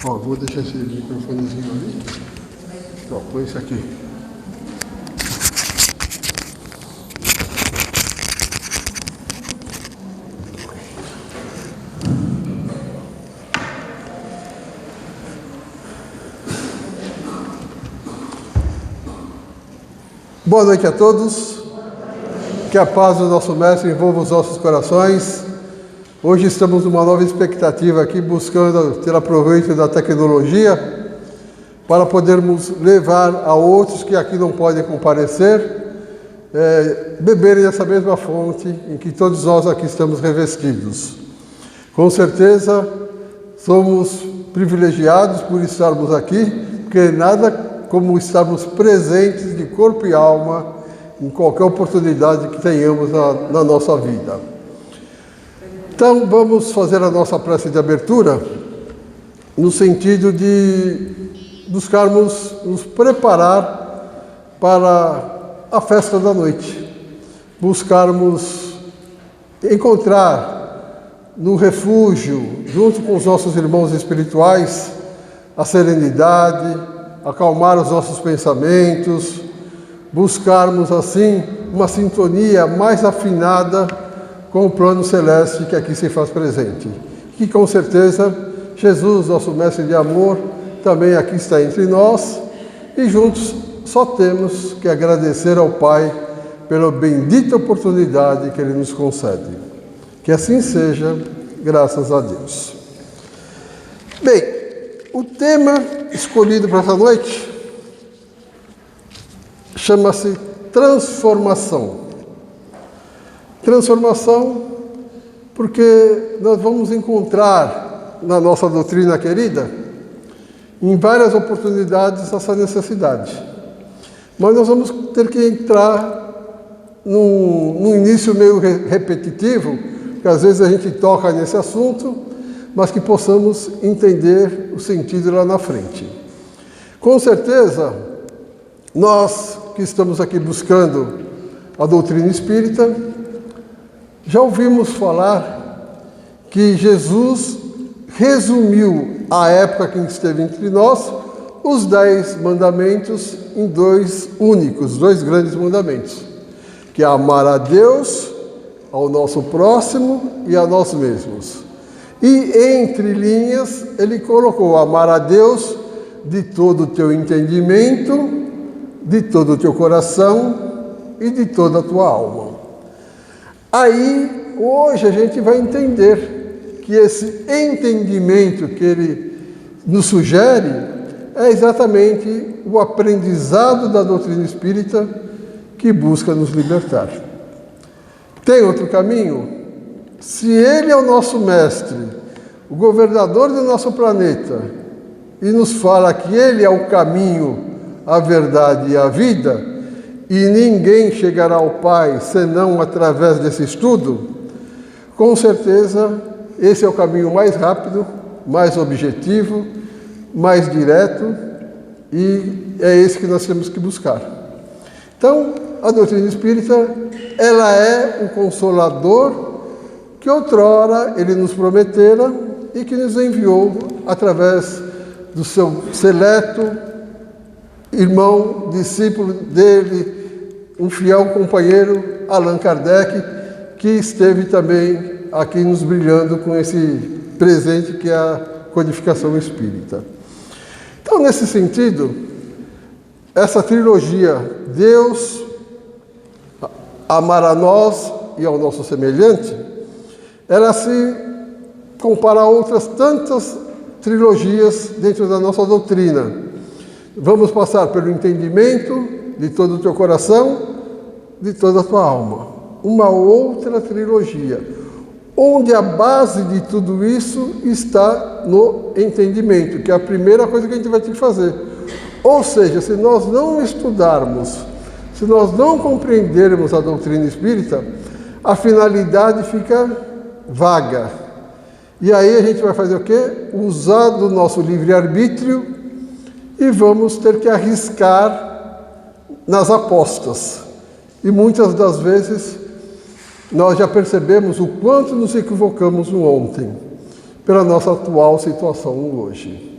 Ó, vou deixar esse microfonezinho ali. Ó, põe esse aqui. Boa noite a todos. Que a paz do nosso Mestre envolva os nossos corações. Hoje estamos numa nova expectativa aqui, buscando ter proveito da tecnologia para podermos levar a outros que aqui não podem comparecer, beberem dessa mesma fonte em que todos nós aqui estamos revestidos. Com certeza, somos privilegiados por estarmos aqui, porque nada como estarmos presentes de corpo e alma em qualquer oportunidade que tenhamos na nossa vida. Então, vamos fazer a nossa prece de abertura no sentido de buscarmos nos preparar para a festa da noite. Buscarmos encontrar no refúgio, junto com os nossos irmãos espirituais, a serenidade, acalmar os nossos pensamentos, buscarmos assim uma sintonia mais afinada com o plano celeste que aqui se faz presente. Que com certeza Jesus, nosso mestre de amor, também aqui está entre nós, e juntos só temos que agradecer ao Pai pela bendita oportunidade que Ele nos concede. Que assim seja, graças a Deus. Bem, o tema escolhido para essa noite chama-se transformação. Transformação porque nós vamos encontrar na nossa doutrina querida, em várias oportunidades, essa necessidade. Mas nós vamos ter que entrar num início meio repetitivo, que às vezes a gente toca nesse assunto, mas que possamos entender o sentido lá na frente. Com certeza, nós que estamos aqui buscando a doutrina espírita, já ouvimos falar que Jesus resumiu, à época que esteve entre nós, os 10 mandamentos em 2 únicos, 2 grandes mandamentos, que é amar a Deus, ao nosso próximo e a nós mesmos. E, entre linhas, ele colocou amar a Deus de todo o teu entendimento, de todo o teu coração e de toda a tua alma. Aí, hoje, a gente vai entender que esse entendimento que ele nos sugere é exatamente o aprendizado da doutrina espírita que busca nos libertar. Tem outro caminho? Se ele é o nosso mestre, o governador do nosso planeta, e nos fala que ele é o caminho, a verdade e a vida, e ninguém chegará ao Pai senão através desse estudo, com certeza esse é o caminho mais rápido, mais objetivo, mais direto, e é esse que nós temos que buscar. Então, a doutrina espírita, ela é um consolador que outrora ele nos prometera e que nos enviou através do seu seleto irmão, discípulo dele, um fiel companheiro, Allan Kardec, que esteve também aqui nos brilhando com esse presente que é a codificação espírita. Então, nesse sentido, essa trilogia, Deus, amar a nós e ao nosso semelhante, ela se compara a outras tantas trilogias dentro da nossa doutrina. Vamos passar pelo entendimento de todo o teu coração, de toda a tua alma. Uma outra trilogia, onde a base de tudo isso está no entendimento, que é a primeira coisa que a gente vai ter que fazer. Ou seja, se nós não estudarmos, se nós não compreendermos a doutrina espírita, a finalidade fica vaga. E aí a gente vai fazer o quê? Usar do nosso livre-arbítrio e vamos ter que arriscar nas apostas. E muitas das vezes nós já percebemos o quanto nos equivocamos no ontem, pela nossa atual situação hoje.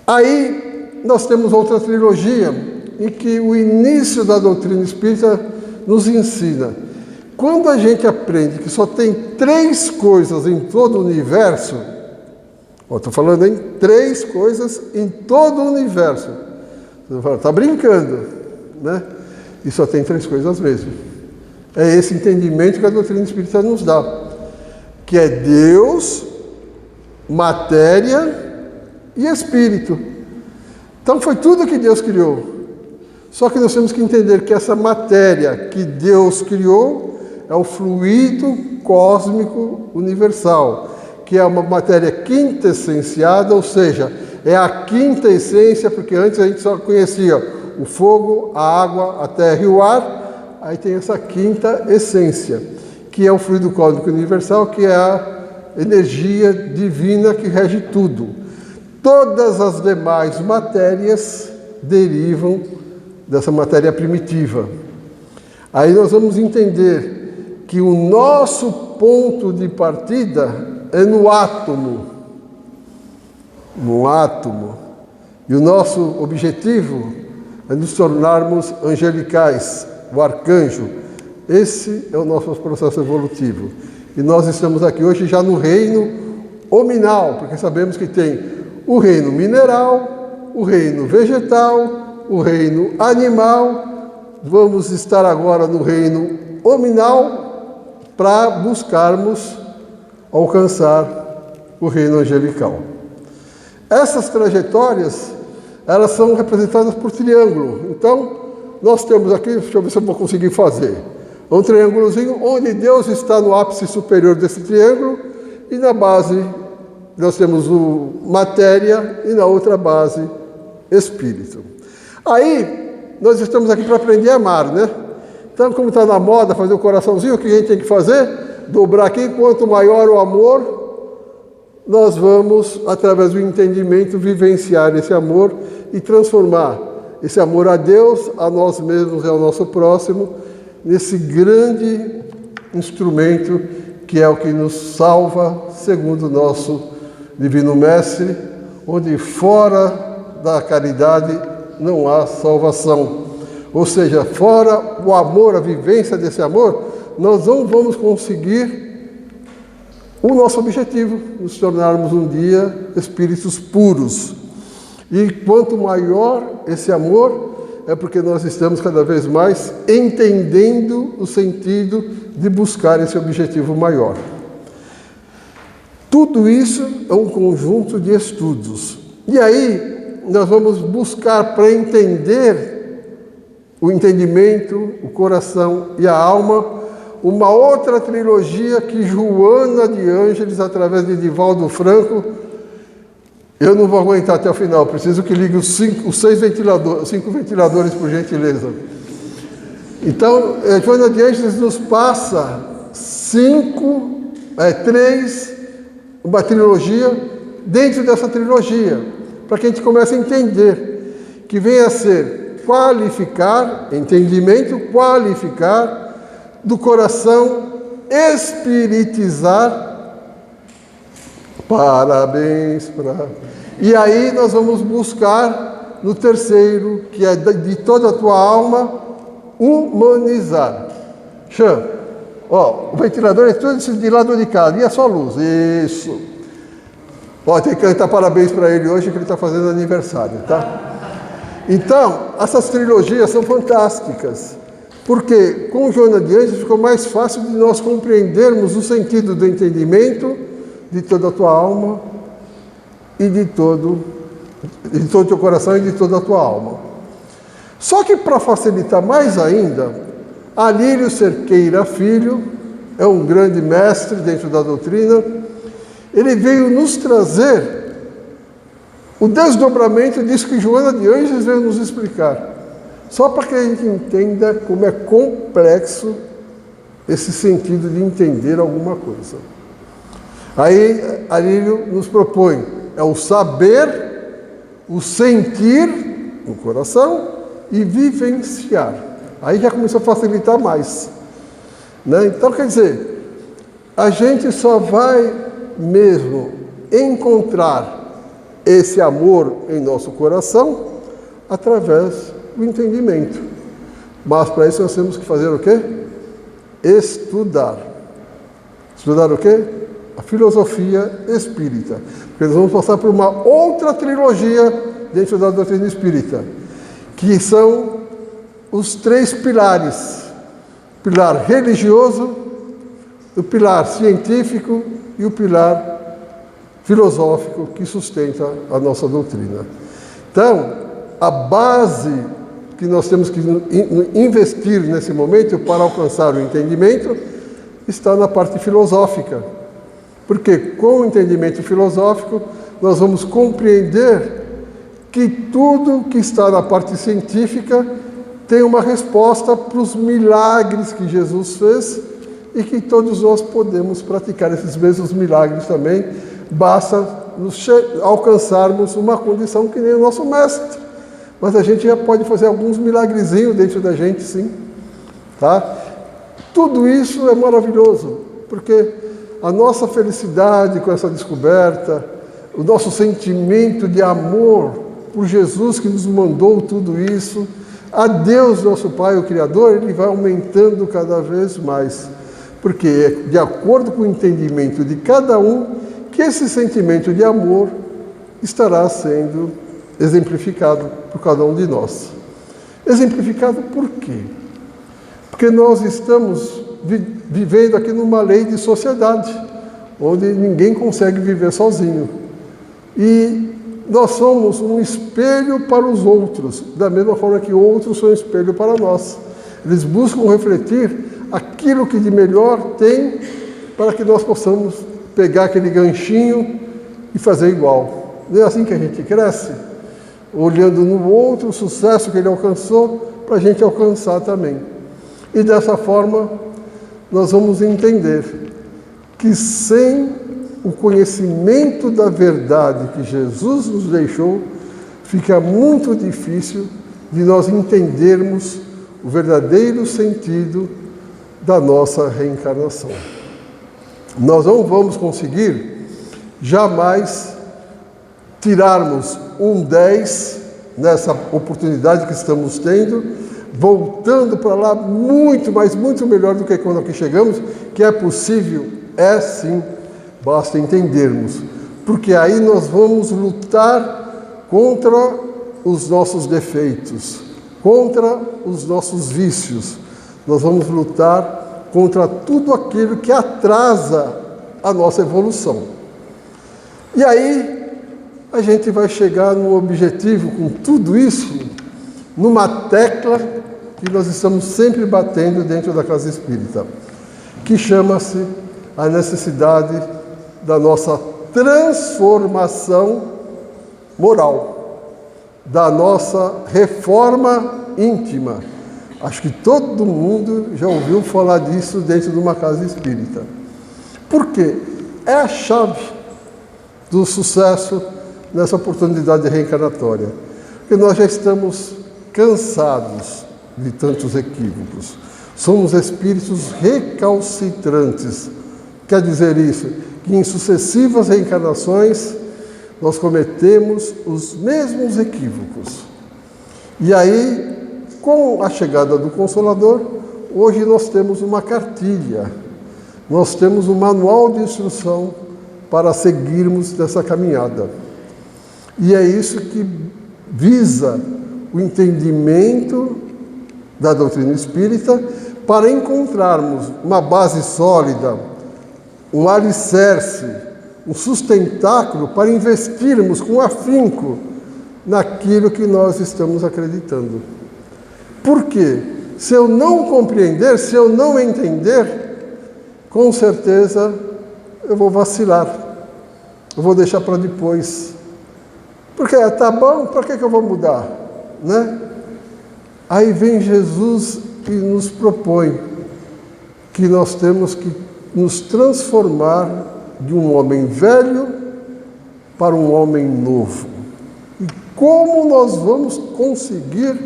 Aí nós temos outra trilogia em que o início da doutrina espírita nos ensina. Quando a gente aprende que só tem 3 coisas em todo o universo, estou falando em 3 coisas em todo o universo. Você fala, está brincando, né? E só tem 3 coisas mesmo. É esse entendimento que a doutrina espírita nos dá, que é Deus, matéria e espírito. Então foi tudo que Deus criou. Só que nós temos que entender que essa matéria que Deus criou é o fluido cósmico universal, que é uma matéria quintessenciada, ou seja, é a quinta essência, porque antes a gente só conhecia o fogo, a água, a terra e o ar. Aí tem essa quinta essência, que é o fluido cósmico universal, que é a energia divina que rege tudo. Todas as demais matérias derivam dessa matéria primitiva. Aí nós vamos entender que o nosso ponto de partida é no átomo. No átomo. E o nosso objetivo é nos tornarmos angelicais, o arcanjo. Esse é o nosso processo evolutivo. E nós estamos aqui hoje já no reino hominal, porque sabemos que tem o reino mineral, o reino vegetal, o reino animal. Vamos estar agora no reino hominal para buscarmos alcançar o reino angelical. Essas trajetórias, elas são representadas por triângulo. Então, nós temos aqui, deixa eu ver se eu vou conseguir fazer, um triângulozinho onde Deus está no ápice superior desse triângulo e na base nós temos o matéria e na outra base espírito. Aí nós estamos aqui para aprender a amar, né? Então, como está na moda fazer o coraçãozinho, o que a gente tem que fazer? Dobrar aqui, quanto maior o amor, nós vamos, através do entendimento, vivenciar esse amor e transformar esse amor a Deus, a nós mesmos e ao nosso próximo, nesse grande instrumento que é o que nos salva, segundo o nosso Divino Mestre, onde fora da caridade não há salvação. Ou seja, fora o amor, a vivência desse amor, nós não vamos conseguir o nosso objetivo, nos tornarmos um dia espíritos puros. E quanto maior esse amor, é porque nós estamos cada vez mais entendendo o sentido de buscar esse objetivo maior. Tudo isso é um conjunto de estudos. E aí, nós vamos buscar para entender o entendimento, o coração e a alma, uma outra trilogia que Joana de Ângeles, através de Divaldo Franco, eu não vou aguentar até o final, preciso que ligue os 5 ventiladores, por gentileza. Então, Joana de Ângeles nos passa uma trilogia dentro dessa trilogia, para que a gente comece a entender, que vem a ser qualificar, entendimento, qualificar, do coração, espiritizar. Parabéns para... E aí nós vamos buscar no terceiro, que é de toda a tua alma, humanizar. Xan, ó, o ventilador é todo de lado de cá, ali é só luz. Isso. Ó, tem que cantar parabéns para ele hoje, que ele está fazendo aniversário, tá? Então, essas trilogias são fantásticas, porque com Joana de Ângeles ficou mais fácil de nós compreendermos o sentido do entendimento de toda a tua alma e de todo o teu coração e de toda a tua alma. Só que para facilitar mais ainda, Alírio Cerqueira Filho é um grande mestre dentro da doutrina. Ele veio nos trazer o desdobramento disso que Joana de Ângeles veio nos explicar. Só para que a gente entenda como é complexo esse sentido de entender alguma coisa. Aí, Alírio nos propõe, é o saber, o sentir no coração e vivenciar. Aí já começou a facilitar mais, né? Então, quer dizer, a gente só vai mesmo encontrar esse amor em nosso coração através do entendimento. Mas para isso nós temos que fazer o quê? Estudar. Estudar o quê? A filosofia espírita. Porque nós vamos passar por uma outra trilogia dentro da doutrina espírita, que são os 3 pilares: o pilar religioso, o pilar científico e o pilar filosófico que sustenta a nossa doutrina. Então, a base que nós temos que investir nesse momento para alcançar o entendimento está na parte filosófica. Porque com o entendimento filosófico nós vamos compreender que tudo que está na parte científica tem uma resposta para os milagres que Jesus fez e que todos nós podemos praticar esses mesmos milagres também. Basta alcançarmos uma condição que nem o nosso mestre. Mas a gente já pode fazer alguns milagrezinhos dentro da gente, sim. Tá? Tudo isso é maravilhoso, porque a nossa felicidade com essa descoberta, o nosso sentimento de amor por Jesus que nos mandou tudo isso, a Deus, nosso Pai, o Criador, ele vai aumentando cada vez mais. Porque é de acordo com o entendimento de cada um que esse sentimento de amor estará sendo exemplificado por cada um de nós. Exemplificado por quê? Porque nós estamos vivendo aqui numa lei de sociedade, onde ninguém consegue viver sozinho. E nós somos um espelho para os outros, da mesma forma que outros são um espelho para nós. Eles buscam refletir aquilo que de melhor tem para que nós possamos pegar aquele ganchinho e fazer igual. Não é assim que a gente cresce? Olhando no outro o sucesso que ele alcançou, para a gente alcançar também. E dessa forma, nós vamos entender que sem o conhecimento da verdade que Jesus nos deixou, fica muito difícil de nós entendermos o verdadeiro sentido da nossa reencarnação. Nós não vamos conseguir jamais tirarmos um 10 nessa oportunidade que estamos tendo, voltando para lá muito, mas muito melhor do que quando aqui chegamos, que é possível, é sim, basta entendermos. Porque aí nós vamos lutar contra os nossos defeitos, contra os nossos vícios. Nós vamos lutar contra tudo aquilo que atrasa a nossa evolução. E aí a gente vai chegar no objetivo com tudo isso, numa tecla que nós estamos sempre batendo dentro da casa espírita, que chama-se a necessidade da nossa transformação moral, da nossa reforma íntima. Acho que todo mundo já ouviu falar disso dentro de uma casa espírita. Por quê? É a chave do sucesso nessa oportunidade reencarnatória. Porque nós já estamos cansados de tantos equívocos. Somos espíritos recalcitrantes. Quer dizer isso? Que em sucessivas reencarnações nós cometemos os mesmos equívocos. E aí, com a chegada do Consolador, hoje nós temos uma cartilha, nós temos um manual de instrução para seguirmos dessa caminhada. E é isso que visa o entendimento da doutrina espírita para encontrarmos uma base sólida, um alicerce, um sustentáculo para investirmos com afinco naquilo que nós estamos acreditando. Por quê? Se eu não compreender, se eu não entender, com certeza eu vou vacilar, eu vou deixar para depois. Porque tá bom, para que eu vou mudar? Né? Aí vem Jesus e nos propõe que nós temos que nos transformar de um homem velho para um homem novo. E como nós vamos conseguir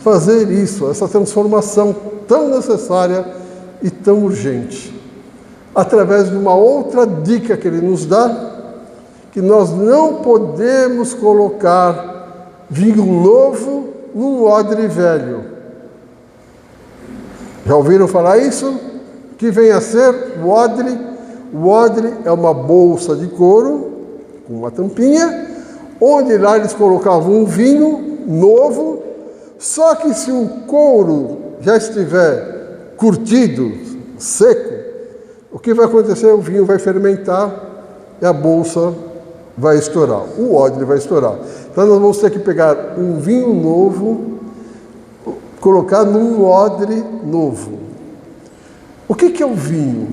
fazer isso, essa transformação tão necessária e tão urgente? Através de uma outra dica que ele nos dá, que nós não podemos colocar vinho novo num odre velho. Já ouviram falar isso? Que vem a ser o odre? O odre é uma bolsa de couro, com uma tampinha, onde lá eles colocavam um vinho novo, só que se o couro já estiver curtido, seco, o que vai acontecer? O vinho vai fermentar e a bolsa vai estourar, o odre vai estourar. Então nós vamos ter que pegar um vinho novo, colocar num odre novo. O que é o vinho?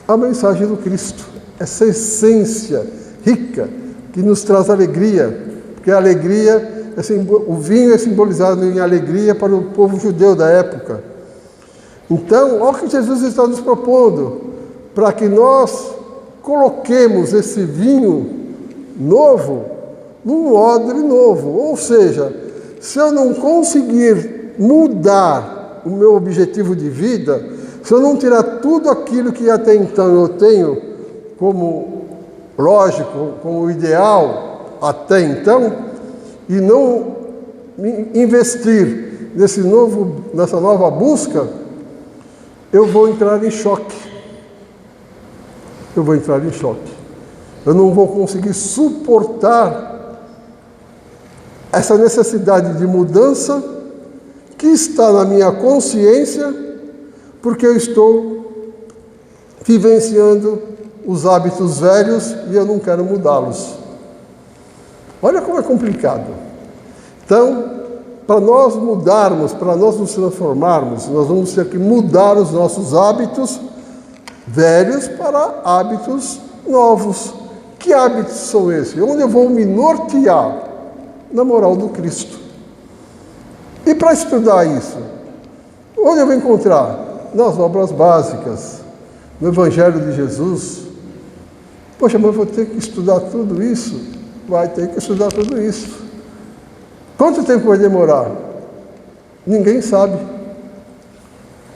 A mensagem do Cristo, essa essência rica que nos traz alegria, porque a alegria, o vinho é simbolizado em alegria para o povo judeu da época. Então, olha o que Jesus está nos propondo, para que nós coloquemos esse vinho novo num odre novo. Ou seja, se eu não conseguir mudar o meu objetivo de vida, se eu não tirar tudo aquilo que até então eu tenho como lógico, como ideal até então, e não investir nessa nova busca, eu vou entrar em choque. Eu vou entrar em choque. Eu não vou conseguir suportar essa necessidade de mudança que está na minha consciência, porque eu estou vivenciando os hábitos velhos e eu não quero mudá-los. Olha como é complicado. Então, para nós mudarmos, para nós nos transformarmos, nós vamos ter que mudar os nossos hábitos velhos para hábitos novos. Que hábitos são esses? Onde eu vou me nortear? Na moral do Cristo. E para estudar isso, onde eu vou encontrar? Nas obras básicas, no Evangelho de Jesus. Poxa, mas eu vou ter que estudar tudo isso? Vai ter que estudar tudo isso. Quanto tempo vai demorar? Ninguém sabe.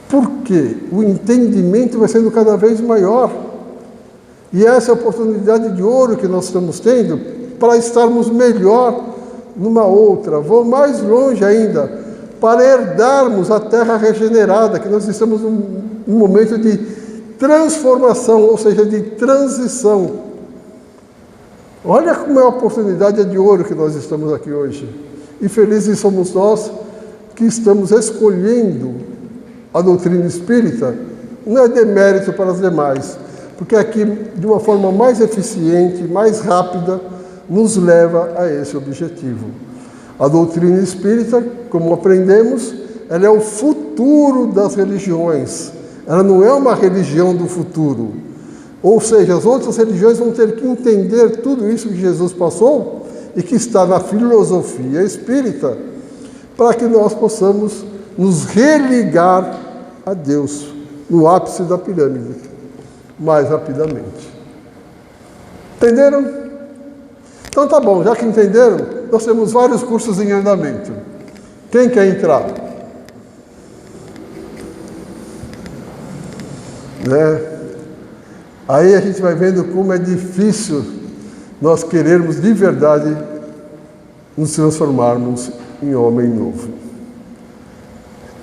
Porque o entendimento vai sendo cada vez maior. E essa é a oportunidade de ouro que nós estamos tendo para estarmos melhor numa outra. Vou mais longe ainda, para herdarmos a terra regenerada, que nós estamos num momento de transformação, ou seja, de transição. Olha como é a oportunidade de ouro que nós estamos aqui hoje. E felizes somos nós que estamos escolhendo a doutrina espírita, não é demérito para as demais, porque aqui, de uma forma mais eficiente, mais rápida, nos leva a esse objetivo. A doutrina espírita, como aprendemos, ela é o futuro das religiões. Ela não é uma religião do futuro. Ou seja, as outras religiões vão ter que entender tudo isso que Jesus passou e que está na filosofia espírita, para que nós possamos nos religar a Deus no ápice da pirâmide, mais rapidamente. Entenderam? Então tá bom, já que entenderam, nós temos vários cursos em andamento. Quem quer entrar? Aí a gente vai vendo como é difícil nós querermos de verdade nos transformarmos em homem novo.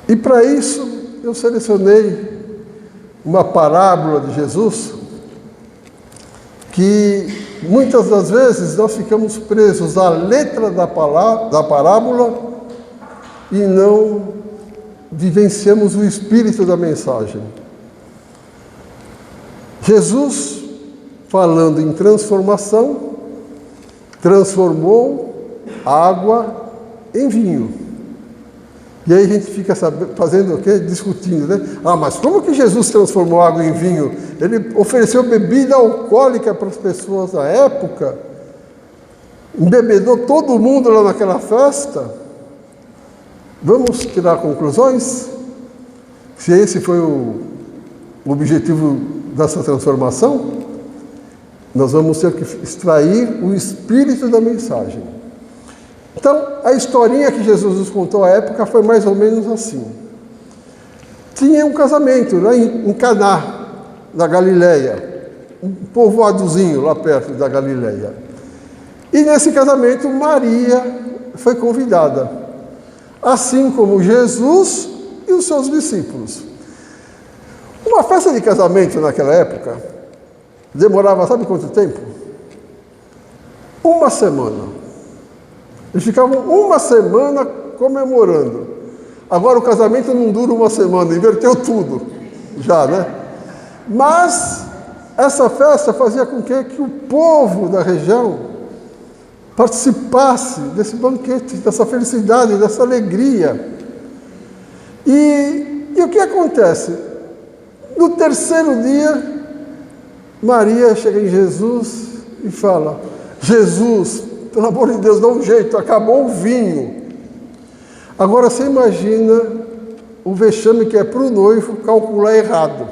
E para isso eu selecionei uma parábola de Jesus que muitas das vezes nós ficamos presos à letra da parábola e não vivenciamos o espírito da mensagem. Jesus, falando em transformação, transformou água em vinho. E aí a gente fica fazendo o quê? Discutindo, né? Mas como que Jesus transformou água em vinho? Ele ofereceu bebida alcoólica para as pessoas na época, embebedou todo mundo lá naquela festa. Vamos tirar conclusões? Se esse foi o objetivo dessa transformação, nós vamos ter que extrair o espírito da mensagem. Então, a historinha que Jesus nos contou à época foi mais ou menos assim. Tinha um casamento lá em Caná, na Galileia. um povoadozinho lá perto da Galileia. E nesse casamento, Maria foi convidada, assim como Jesus e os seus discípulos. Uma festa de casamento naquela época demorava, sabe quanto tempo? 1 semana. Eles ficavam 1 semana comemorando. Agora o casamento não dura 1 semana, inverteu tudo já, né? Mas essa festa fazia com que o povo da região participasse desse banquete, dessa felicidade, dessa alegria. E o que acontece? No terceiro dia, Maria chega em Jesus e fala: Jesus, pelo amor de Deus, dá um jeito, acabou o vinho. Agora você imagina o vexame que é para o noivo calcular errado,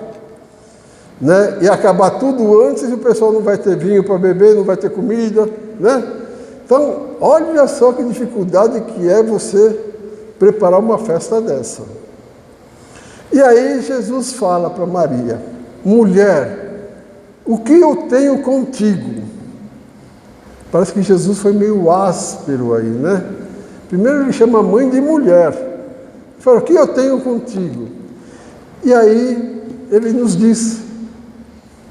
né? E acabar tudo antes e o pessoal não vai ter vinho para beber, não vai ter comida, né? Então, olha só que dificuldade que é você preparar uma festa dessa. E aí Jesus fala para Maria: mulher, o que eu tenho contigo? Parece que Jesus foi meio áspero aí, né? Primeiro ele chama a mãe de mulher. Ele fala: o que eu tenho contigo? E aí ele nos diz: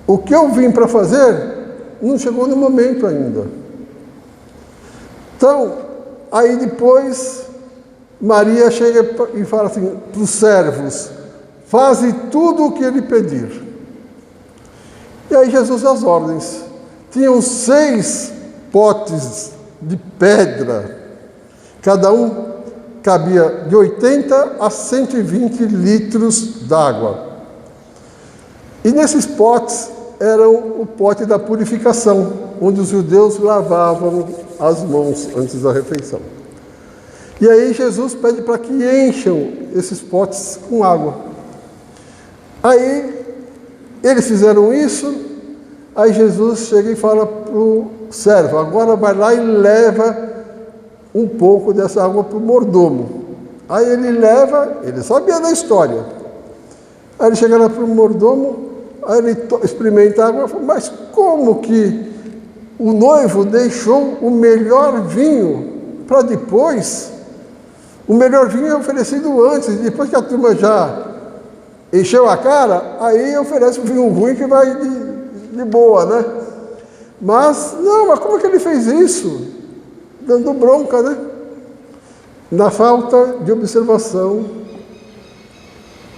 o que eu vim para fazer não chegou no momento ainda. Então, aí depois Maria chega e fala assim para os servos: faze tudo o que ele pedir. E aí Jesus dá as ordens. Tinham 6 potes de pedra, cada um cabia de 80 a 120 litros d'água. E nesses potes eram o pote da purificação, onde os judeus lavavam as mãos antes da refeição. E aí Jesus pede para que encham esses potes com água. Aí eles fizeram isso, aí Jesus chega e fala para o servo: agora vai lá e leva um pouco dessa água para o mordomo. Aí ele leva, ele sabia da história. Aí ele chega lá para o mordomo, aí ele experimenta a água e fala: mas como que o noivo deixou o melhor vinho para depois? O melhor vinho é oferecido antes, depois que a turma já encheu a cara, aí oferece um vinho ruim que vai de boa, né? Mas como é que ele fez isso? Dando bronca, né? Na falta de observação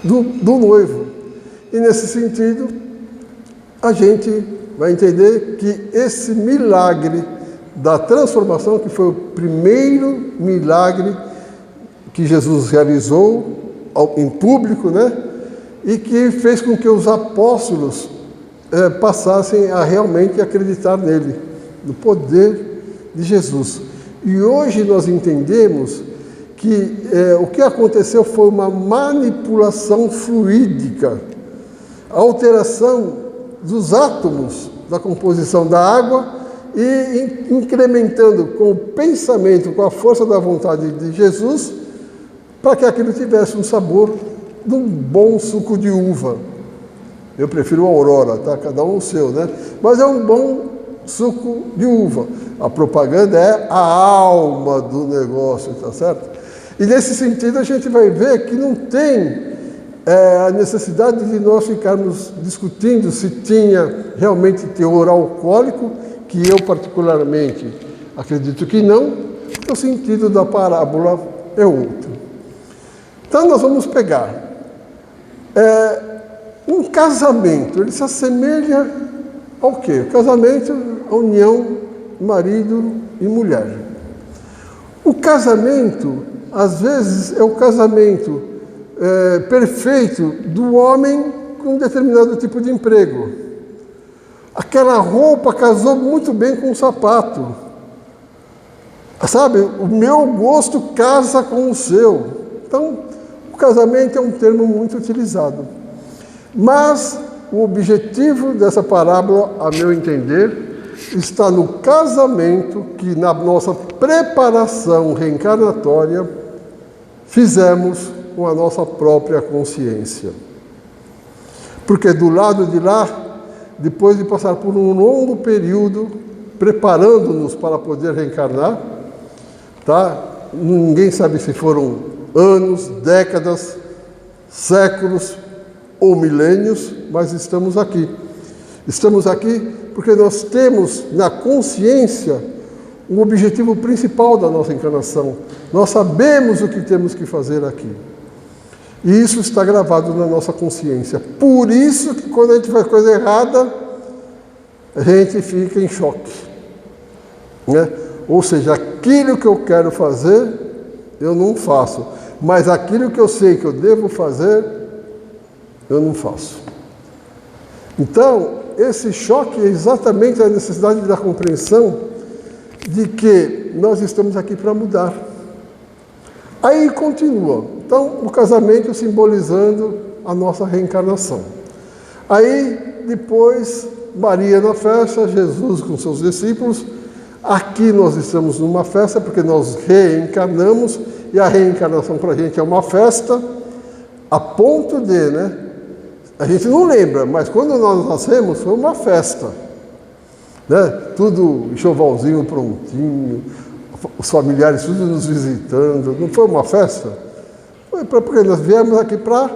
do noivo. E nesse sentido, a gente vai entender que esse milagre da transformação, que foi o primeiro milagre que Jesus realizou em público, né? E que fez com que os apóstolos passassem a realmente acreditar nele, no poder de Jesus. E hoje nós entendemos que o que aconteceu foi uma manipulação fluídica, a alteração dos átomos da composição da água e incrementando com o pensamento, com a força da vontade de Jesus, para que aquilo tivesse um sabor de um bom suco de uva. Eu prefiro a Aurora, tá? Cada um o seu, né? Mas é um bom suco de uva. A propaganda é a alma do negócio, tá certo? E nesse sentido a gente vai ver que não tem a necessidade de nós ficarmos discutindo se tinha realmente teor alcoólico, que eu particularmente acredito que não, porque o sentido da parábola é outro. Então nós vamos pegar um casamento, ele se assemelha ao quê? O casamento, a união marido e mulher. O casamento, às vezes, é o casamento perfeito do homem com um determinado tipo de emprego. Aquela roupa casou muito bem com o sapato. Sabe, o meu gosto casa com o seu. Então, o casamento é um termo muito utilizado. Mas o objetivo dessa parábola, a meu entender, está no casamento que, na nossa preparação reencarnatória, fizemos com a nossa própria consciência. Porque do lado de lá, depois de passar por um longo período preparando-nos para poder reencarnar, tá? Ninguém sabe se foram anos, décadas, séculos ou milênios, mas estamos aqui. Estamos aqui porque nós temos na consciência o objetivo principal da nossa encarnação. Nós sabemos o que temos que fazer aqui. E isso está gravado na nossa consciência. Por isso que quando a gente faz coisa errada, a gente fica em choque, né? Ou seja, aquilo que eu quero fazer, eu não faço. Mas aquilo que eu sei que eu devo fazer, eu não faço. Então, esse choque é exatamente a necessidade da compreensão de que nós estamos aqui para mudar. Aí continua. Então, o casamento simbolizando a nossa reencarnação. Aí, depois, Maria na festa, Jesus com seus discípulos. Aqui nós estamos numa festa porque nós reencarnamos e a reencarnação para a gente é uma festa a ponto de, né? A gente não lembra, mas quando nós nascemos foi uma festa, né? Tudo enxovalzinho prontinho, os familiares tudo nos visitando, não foi uma festa? Foi porque nós viemos aqui para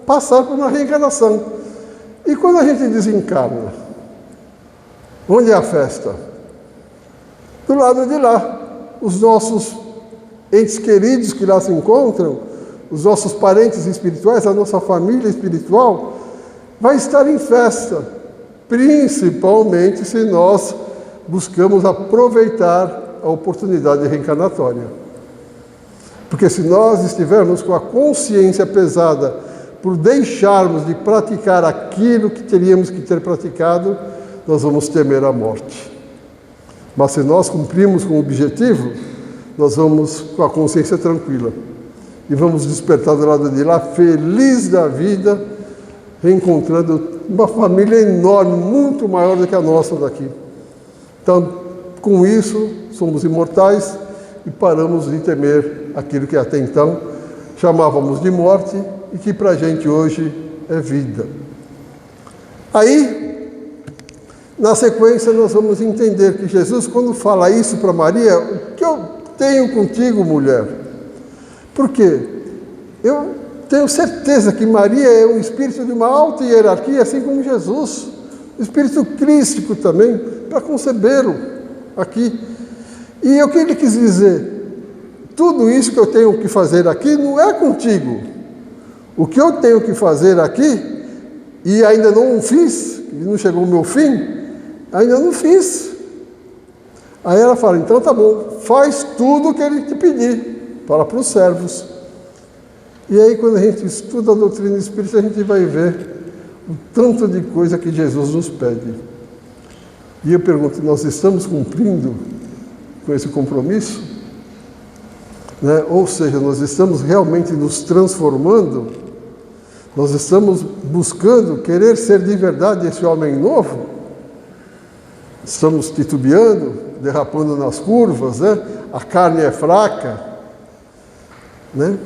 passar por uma reencarnação. E quando a gente desencarna, onde é a festa? Do lado de lá, os nossos entes queridos que lá se encontram, os nossos parentes espirituais, a nossa família espiritual, vai estar em festa, principalmente se nós buscamos aproveitar a oportunidade reencarnatória. Porque se nós estivermos com a consciência pesada por deixarmos de praticar aquilo que teríamos que ter praticado, nós vamos temer a morte. Mas se nós cumprimos com o objetivo, nós vamos com a consciência tranquila. E vamos despertar do lado de lá, feliz da vida, reencontrando uma família enorme, muito maior do que a nossa daqui. Então, com isso, somos imortais e paramos de temer aquilo que até então chamávamos de morte e que para a gente hoje é vida. Aí, na sequência, nós vamos entender que Jesus, quando fala isso para Maria, o que eu tenho contigo, mulher? Por quê? Eu tenho certeza que Maria é um espírito de uma alta hierarquia, assim como Jesus, um espírito crístico também, para concebê-lo aqui. E o que ele quis dizer? Tudo isso que eu tenho que fazer aqui não é contigo. O que eu tenho que fazer aqui, e ainda não fiz, não chegou o meu fim, ainda não fiz. Aí ela fala, então tá bom, faz tudo o que ele te pedir, fala para os servos. E aí quando a gente estuda a doutrina espírita, a gente vai ver o tanto de coisa que Jesus nos pede. E eu pergunto, nós estamos cumprindo com esse compromisso? Né? Ou seja, nós estamos realmente nos transformando? Nós estamos buscando querer ser de verdade esse homem novo? Estamos titubeando, derrapando nas curvas, né? A carne é fraca, né?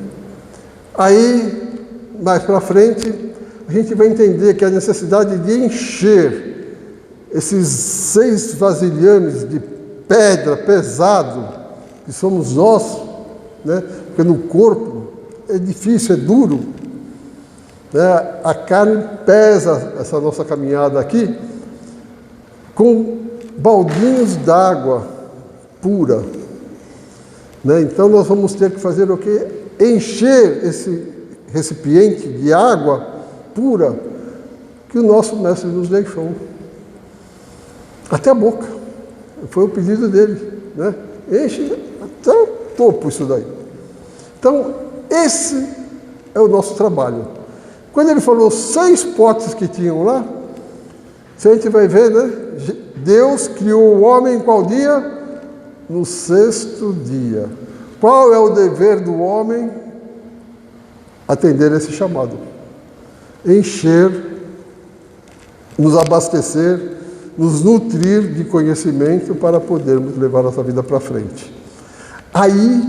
Aí, mais para frente, a gente vai entender que a necessidade de encher esses 6 vasilhames de pedra pesado, que somos nós, né? Porque no corpo é difícil, é duro, né? A carne pesa essa nossa caminhada aqui, com baldinhos d'água pura, né? Então nós vamos ter que fazer o quê? Encher esse recipiente de água pura que o nosso mestre nos deixou. Até a boca. Foi o pedido dele, né? Enche até o topo isso daí. Então, esse é o nosso trabalho. Quando ele falou 6 potes que tinham lá, se a gente vai ver, né? Deus criou o homem em qual dia? No 6º dia. Qual é o dever do homem? Atender esse chamado. Encher, nos abastecer, nos nutrir de conhecimento para podermos levar nossa vida para frente. Aí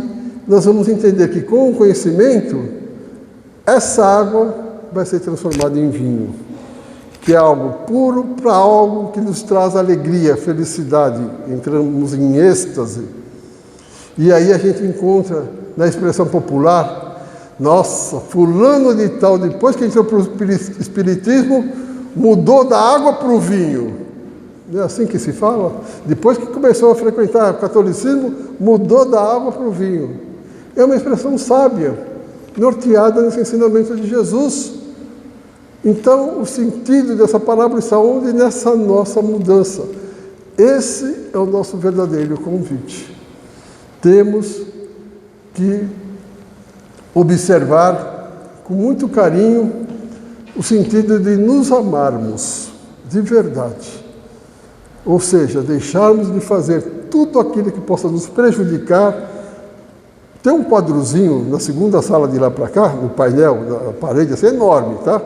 nós vamos entender que com o conhecimento, essa água vai ser transformada em vinho, que é algo puro, para algo que nos traz alegria, felicidade. Entramos em êxtase. E aí a gente encontra na expressão popular: nossa, fulano de tal, depois que entrou para o espiritismo, mudou da água para o vinho. Não é assim que se fala? Depois que começou a frequentar o catolicismo, mudou da água para o vinho. É uma expressão sábia, norteada nesse ensinamento de Jesus. Então, o sentido dessa parábola está onde? Nessa nossa mudança. Esse é o nosso verdadeiro convite. Temos que observar com muito carinho o sentido de nos amarmos de verdade. Ou seja, deixarmos de fazer tudo aquilo que possa nos prejudicar. Tem um quadrozinho na segunda sala de lá para cá, no painel, na parede, assim, enorme, tá?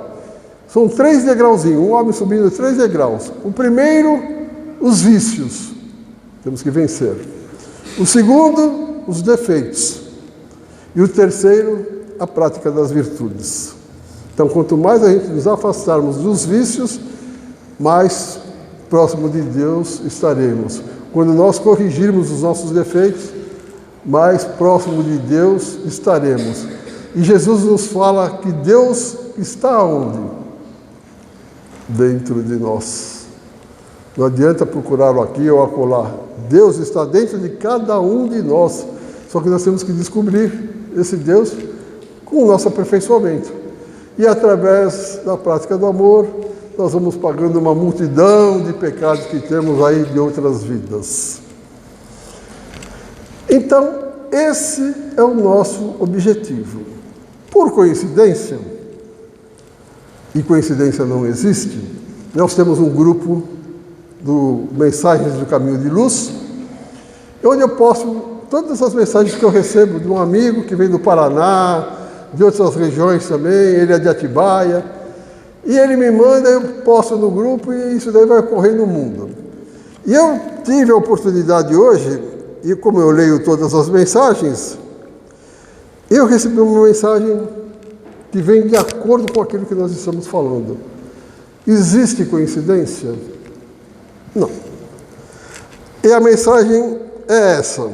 São 3 degrauzinhos, um homem subindo 3 degraus. O primeiro, os vícios, temos que vencer. O segundo, os defeitos. E o terceiro, a prática das virtudes. Então, quanto mais a gente nos afastarmos dos vícios, mais próximo de Deus estaremos. Quando nós corrigirmos os nossos defeitos, mais próximo de Deus estaremos. E Jesus nos fala que Deus está onde? Dentro de nós. Não adianta procurá-lo aqui ou acolá. Deus está dentro de cada um de nós. Só que nós temos que descobrir esse Deus com o nosso aperfeiçoamento. E através da prática do amor, nós vamos pagando uma multidão de pecados que temos aí de outras vidas. Então, esse é o nosso objetivo. Por coincidência, e coincidência não existe, nós temos um grupo do Mensagens do Caminho de Luz, onde eu posto todas as mensagens que eu recebo de um amigo que vem do Paraná, de outras regiões também, ele é de Atibaia, e ele me manda, eu posto no grupo e isso daí vai ocorrer no mundo. E eu tive a oportunidade hoje, e como eu leio todas as mensagens, eu recebi uma mensagem que vem de acordo com aquilo que nós estamos falando. Existe coincidência? Não. E a mensagem é essa.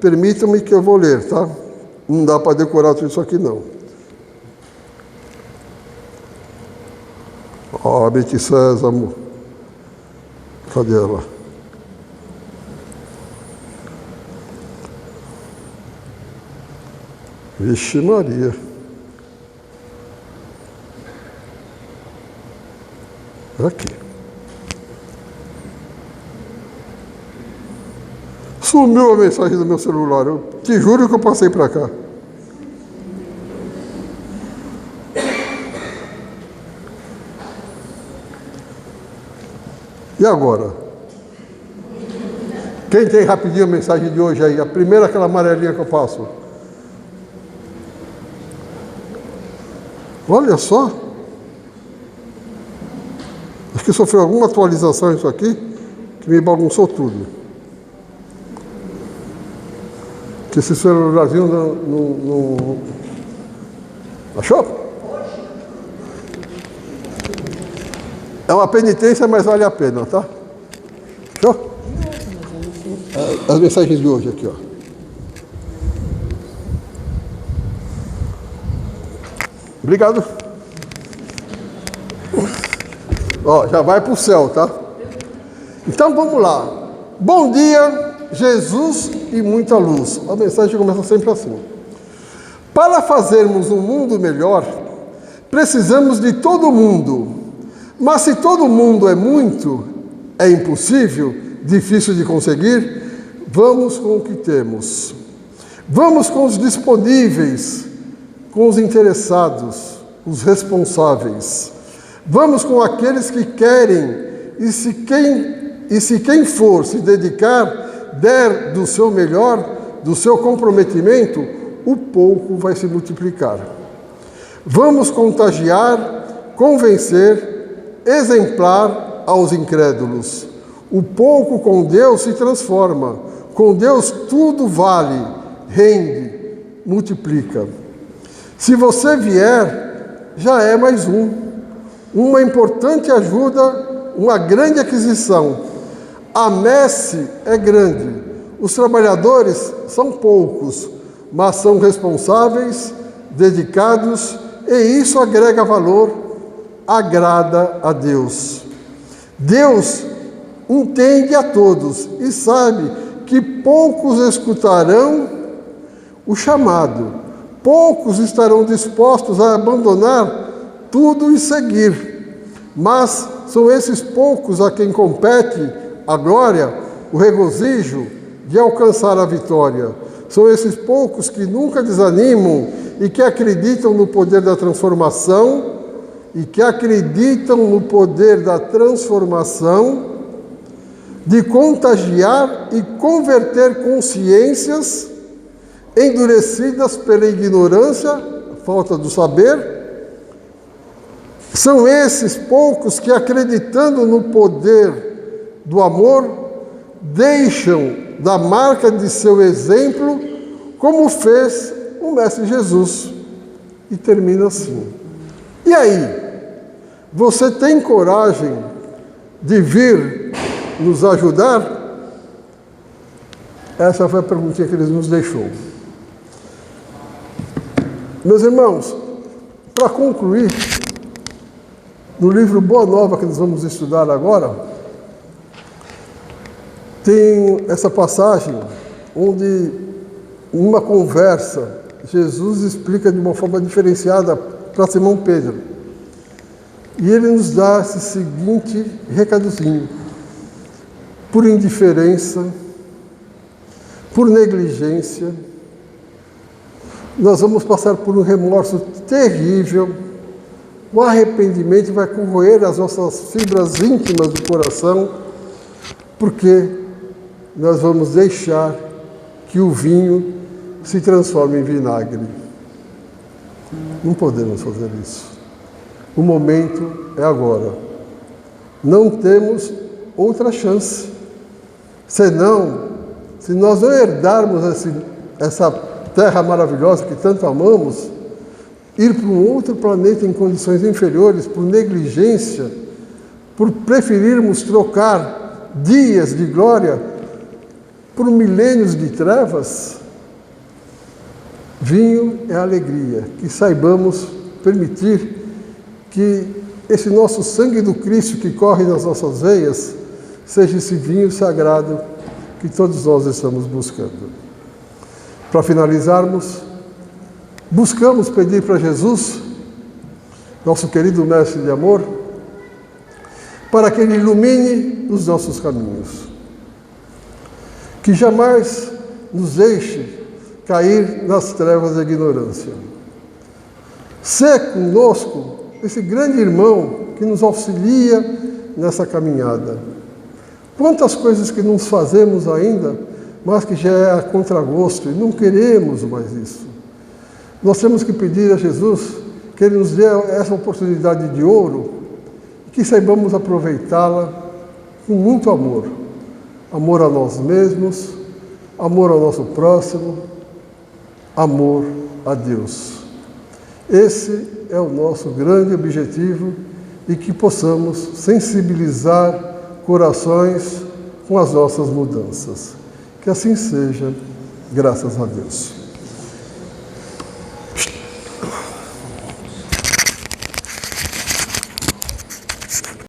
Permitam-me que eu vou ler, tá? Não dá para decorar tudo isso aqui, não. Ó, Bete Sésamo. Cadê ela? Vixe Maria. Aqui. Sumiu a mensagem do meu celular. Eu te juro que eu passei para cá. E agora? Quem tem rapidinho a mensagem de hoje aí? A primeira, aquela amarelinha que eu passo. Olha só. Acho que sofreu alguma atualização isso aqui, que me bagunçou tudo. Que esse celularzinho não... Achou? É uma penitência, mas vale a pena, tá? Achou? As mensagens de hoje aqui, ó. Obrigado. Ó, já vai para o céu, tá? Então vamos lá. Bom dia, Jesus e muita luz. A mensagem começa sempre assim. Para fazermos um mundo melhor, precisamos de todo mundo. Mas se todo mundo é muito, é impossível, difícil de conseguir, vamos com o que temos. Vamos com os disponíveis, com os interessados, os responsáveis. Vamos com aqueles que querem, e se quem for se dedicar, der do seu melhor, do seu comprometimento, o pouco vai se multiplicar. Vamos contagiar, convencer, exemplar aos incrédulos. O pouco com Deus se transforma. Com Deus tudo vale, rende, multiplica. Se você vier, já é mais um. uma importante ajuda, uma grande aquisição. A messe é grande, os trabalhadores são poucos, mas são responsáveis, dedicados, e isso agrega valor, agrada a Deus. Deus entende a todos e sabe que poucos escutarão o chamado, poucos estarão dispostos a abandonar tudo e seguir, mas são esses poucos a quem compete a glória, o regozijo de alcançar a vitória. São esses poucos que nunca desanimam e que acreditam no poder da transformação, de contagiar e converter consciências endurecidas pela ignorância, falta do saber. São esses poucos que, acreditando no poder do amor, deixam da marca de seu exemplo, como fez o Mestre Jesus. E termina assim. E aí? Você tem coragem de vir nos ajudar? Essa foi a perguntinha que ele nos deixou. Meus irmãos, para concluir, no livro Boa Nova, que nós vamos estudar agora, tem essa passagem onde, em uma conversa, Jesus explica de uma forma diferenciada para Simão Pedro. E ele nos dá esse seguinte recadozinho: por indiferença, por negligência, nós vamos passar por um remorso terrível. O arrependimento vai corroer as nossas fibras íntimas do coração, porque nós vamos deixar que o vinho se transforme em vinagre. Não podemos fazer isso. O momento é agora. Não temos outra chance. Senão, se nós não herdarmos essa terra maravilhosa que tanto amamos, ir para um outro planeta em condições inferiores, por negligência, por preferirmos trocar dias de glória por milênios de trevas. Vinho é alegria, que saibamos permitir que esse nosso sangue do Cristo que corre nas nossas veias seja esse vinho sagrado que todos nós estamos buscando. Para finalizarmos, buscamos pedir para Jesus, nosso querido Mestre de amor, para que Ele ilumine os nossos caminhos, que jamais nos deixe cair nas trevas da ignorância. Ser conosco esse grande irmão que nos auxilia nessa caminhada. Quantas coisas que não fazemos ainda, mas que já é a contragosto e não queremos mais isso. Nós temos que pedir a Jesus que Ele nos dê essa oportunidade de ouro e que saibamos aproveitá-la com muito amor. Amor a nós mesmos, amor ao nosso próximo, amor a Deus. Esse é o nosso grande objetivo e que possamos sensibilizar corações com as nossas mudanças. Que assim seja, graças a Deus.